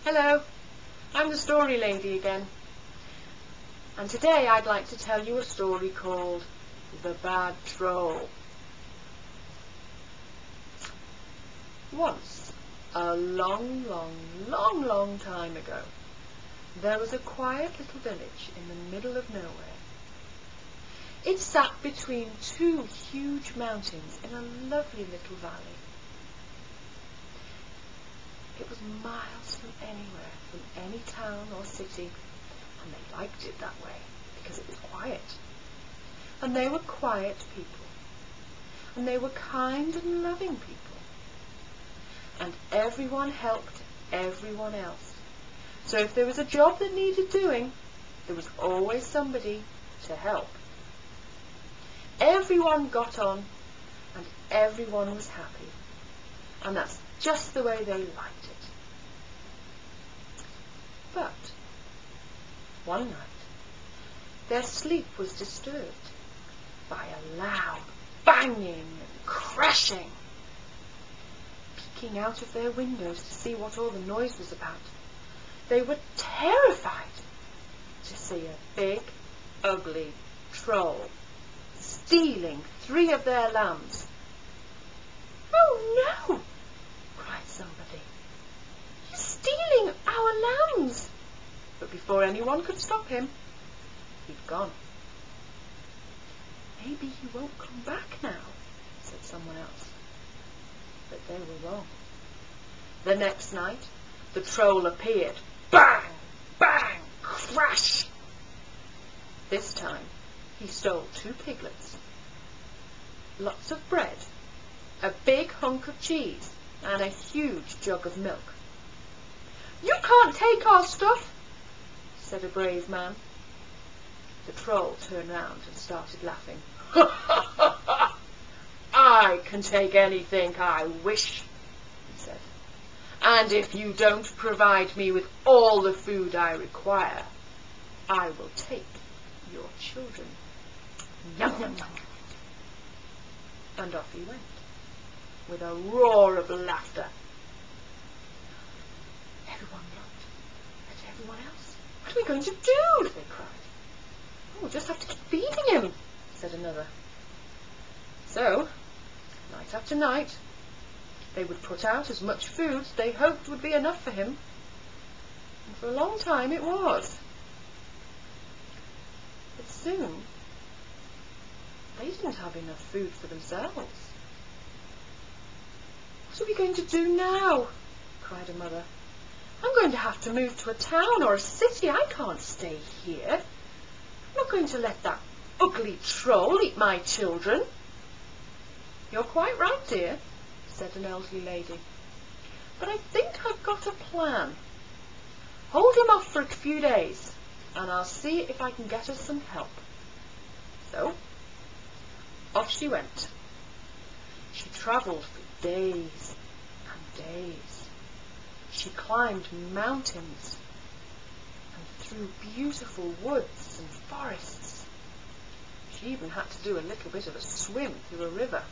Hello, I'm the story lady again, and today I'd like to tell you a story called The Bad Troll. Once, a long time ago, there was a quiet little village in the middle of nowhere. It sat between two huge mountains in a lovely little valley. It was miles from anywhere, from any town or city, and they liked it that way because it was quiet. And they were quiet people, and they were kind and loving people, and everyone helped everyone else. So if there was a job that needed doing, there was always somebody to help. Everyone got on, and everyone was happy, and that's just the way they liked it. But one night, their sleep was disturbed by a loud banging and crashing. Peeking out of their windows to see what all the noise was about, they were terrified to see a big, ugly troll stealing 3 of their lambs. "Oh no!" cried somebody. "He's stealing our lambs!" But before anyone could stop him, he'd gone. "Maybe he won't come back now," said someone else. But they were wrong. The next night, the troll appeared. Bang! Bang! Crash! This time, he stole 2 piglets, lots of bread, a big hunk of cheese, and a huge jug of milk. "You can't take our stuff," said a brave man. The troll turned round and started laughing. "I can take anything I wish," he said. "And if you don't provide me with all the food I require, I will take your children." Yum, yum, yum. And off he went, with a roar of laughter. Everyone looked at everyone else. "What are we going to do?" they cried. "Oh, we'll just have to keep feeding him," said another. So, night after night, they would put out as much food they hoped would be enough for him. And for a long time it was. But soon, they didn't have enough food for themselves. "What are we going to do now?" cried a mother. "I'm going to have to move to a town or a city. I can't stay here. I'm not going to let that ugly troll eat my children." "You're quite right, dear," said an elderly lady. "But I think I've got a plan. Hold him off for a few days, and I'll see if I can get us some help." So, off she went. She travelled for days and days. She climbed mountains and through beautiful woods and forests. She even had to do a little bit of a swim through a river.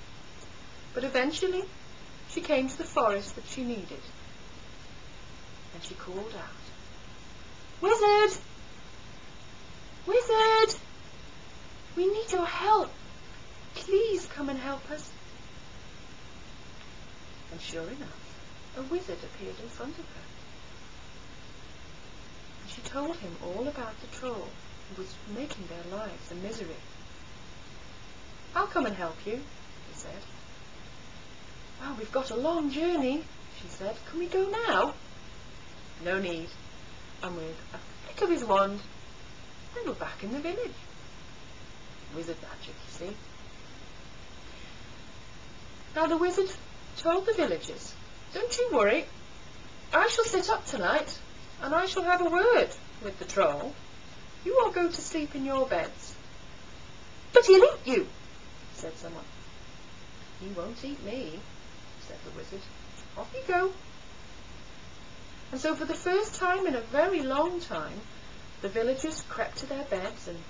But eventually, she came to the forest that she needed. And she called out, "Wizard! Wizard! We need your help. Please come and help us." And sure enough, a wizard appeared in front of her. And she told him all about the troll who was making their lives a misery. "I'll come and help you," he said. "Oh, we've got a long journey," she said. "Can we go now?" "No need." And with a flick of his wand, they were back in the village. Wizard magic, you see. Now the wizard told the villagers, "Don't you worry. I shall sit up tonight, and I shall have a word with the troll. You all go to sleep in your beds." "But he'll eat you," said someone. "He won't eat me," said the wizard. "Off you go." And so for the first time in a very long time, the villagers crept to their beds, and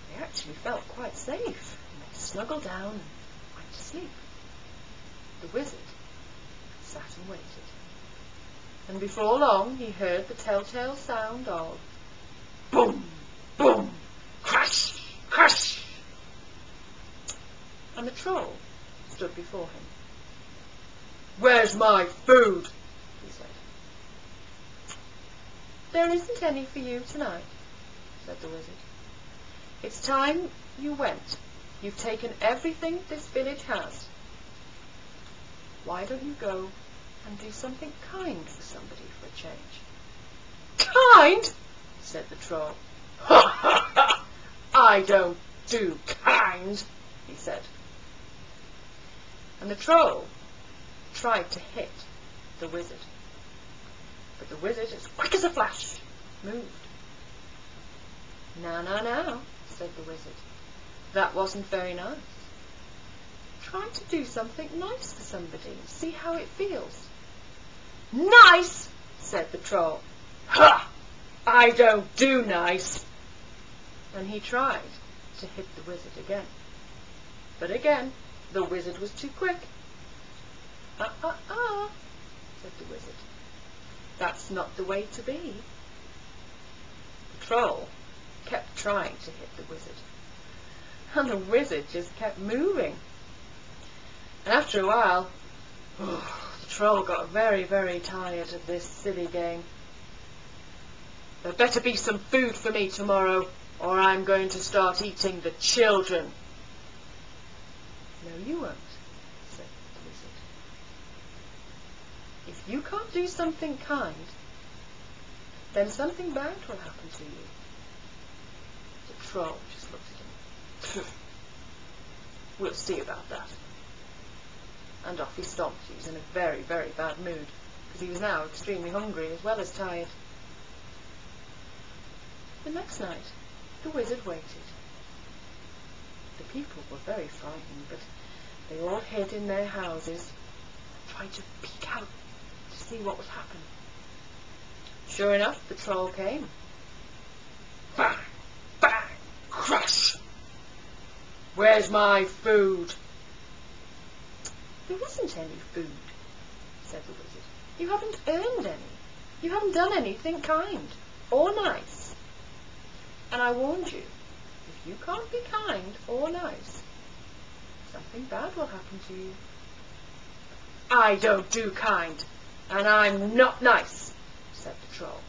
they actually felt quite safe. And they snuggled down and went to sleep. The wizard sat and waited. And before long he heard the telltale sound of boom, boom, crash, crash. And the troll stood before him. "Where's my food?" he said. "There isn't any for you tonight," said the wizard. "It's time you went. You've taken everything this village has. Why don't you go and do something kind for somebody for a change?" "Kind?" said the troll. "Ha ha ha! I don't do kind," he said. And the troll tried to hit the wizard. But the wizard, as quick as a flash, moved. Now, said the wizard. "That wasn't very nice. Try to do something nice for somebody and see how it feels." "Nice?" said the troll. "Ha! I don't do nice." And he tried to hit the wizard again. But again, the wizard was too quick. Said the wizard. "That's not the way to be." The troll kept trying to hit the wizard, and the wizard just kept moving. And after a while, the troll got very, very tired of this silly game. "There better be some food for me tomorrow, or I'm going to start eating the children." "No, you won't," said the wizard. "If you can't do something kind, then something bad will happen to you." The troll just looked at him. "We'll see about that." And off he stomped. He was in a very, very bad mood, because he was now extremely hungry as well as tired. The next night, the wizard waited. The people were very frightened, but they all hid in their houses and tried to peek out to see what would happen. Sure enough, the troll came. Bang! Bang! Crash! "Where's my food?" "There isn't any food," said the wizard. "You haven't earned any. You haven't done anything kind or nice. And I warned you, if you can't be kind or nice, something bad will happen to you." "I don't do kind, and I'm not nice," said the troll.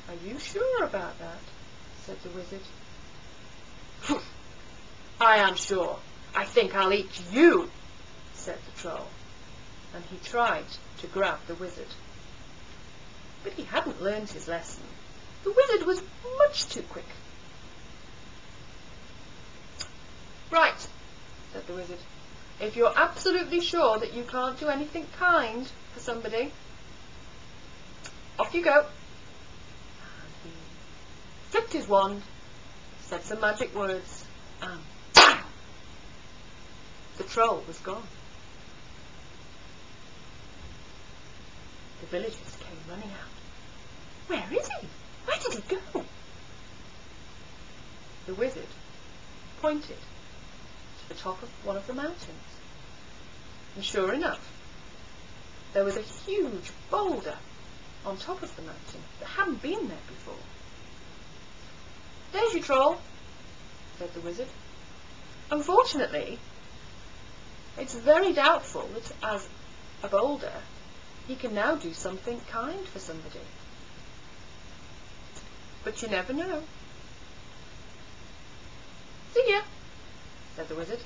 "Are you sure about that?" said the wizard. "I am sure. I think I'll eat you," said the troll, and he tried to grab the wizard. But he hadn't learned his lesson. The wizard was much too quick. "Right," said the wizard. "If you're absolutely sure that you can't do anything kind for somebody, off you go." And he flicked his wand, said some magic words, and bang! The troll was gone. The villagers came running out. "Where is he? Where did he go?" The wizard pointed to the top of one of the mountains. And sure enough, there was a huge boulder on top of the mountain that hadn't been there before. "There's your troll," said the wizard. "Unfortunately, it's very doubtful that as a boulder he can now do something kind for somebody. But you never know." "See ya," said the wizard,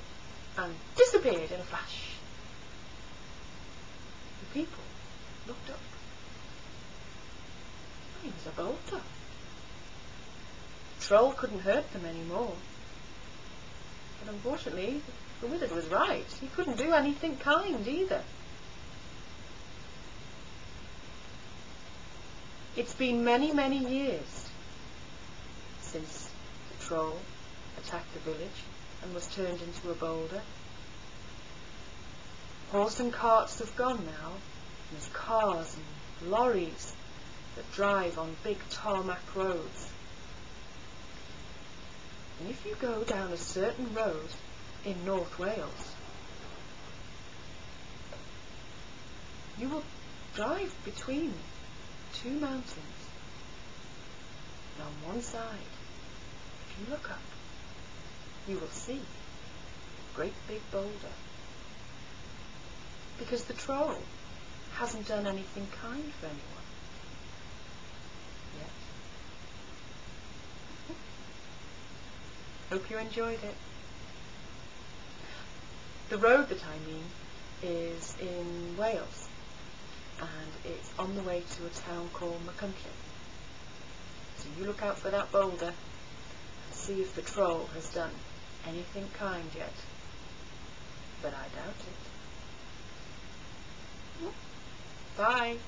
and disappeared in a flash. The people looked up. He was a boulder. The troll couldn't hurt them any more. But unfortunately, the wizard was right. He couldn't do anything kind either. It's been many, many years since the troll attacked the village and was turned into a boulder. Horse and carts have gone now. There's cars and lorries that drive on big tarmac roads. And if you go down a certain road in North Wales, You will drive between two mountains, and on one side, if you look up, you will see a great big boulder, because the troll hasn't done anything kind for anyone yet. Hope you enjoyed it. The road that I mean is in Wales, and it's on the way to a town called Machynlleth. So you look out for that boulder and see if the troll has done anything kind yet. But I doubt it. Bye.